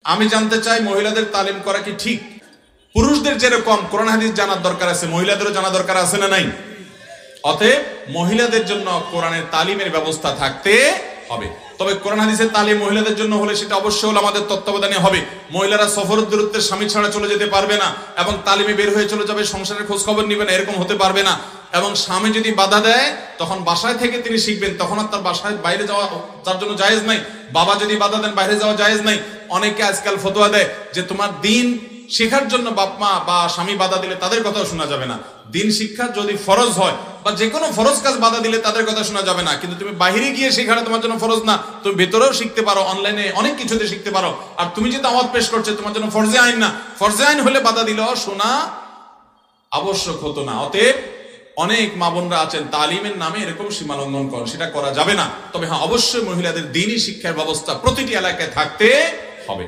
আমি জানতে চাই মহিলাদের তালিম করা কি ঠিক? পুরুষদের যেরকম কোরআন হাদিস জানার দরকার আছে, মহিলাদেরও জানা দরকার আছে না নাই? অতএব মহিলাদের জন্য কোরআনের তালিমের ব্যবস্থা থাকতে হবে। তবে কোরআন হাদিসের তালিম মহিলাদের জন্য হলে সেটা অবশ্যই হলো আমাদের তত্ত্বাবধানে হবে। মহিলারা সফরের দূরত্বে স্বামী ছাড়া চলে যেতে পারবে না এবং তালিমে বের হয়ে চলে যাবে, সংসারের খোঁজ খবর নিবে না, এরকম হতে পারবে না। এবং স্বামী যদি বাধা দেয় তখন বাসায় থেকে তিনি শিখবেন, তখন আর তার বাসায় বাইরে যাওয়া তার জন্য জায়েজ নাই। বাবা যদি বাধা দেন বাইরে যাওয়া জায়েজ নাই। অনেকে আজকাল ফতোয়া দেয় যে তোমার দিন শেখার জন্য বাপ মা বা স্বামী বাধা দিলে তাদের কথাও শোনা যাবে না। দিন শিক্ষা যদি ফরজ হয় বা যে কোনো ফরজ কাজ বাধা দিলে তাদের কথা শোনা যাবে না। কিন্তু তুমি বাইরে গিয়ে শেখাটা তোমার জন্য ফরজ না, তুমি ভেতরেও শিখতে পারো, অনলাইনে অনেক কিছুতে শিখতে পারো। আর তুমি যে দাওয়াত পেশ করছো তোমার জন্য ফরজে আইন না, ফরজে আইন হলে বাধা দিলেও শোনা আবশ্যক হতো না। অতএব অনেক মা বোনরা আছেন তালিমের নামে এরকম সীমা লঙ্ঘন করেন, সেটা করা যাবে না। তবে হ্যাঁ, অবশ্যই মহিলাদের দ্বীনি শিক্ষার ব্যবস্থা প্রতিটি এলাকায় থাকতে হবে।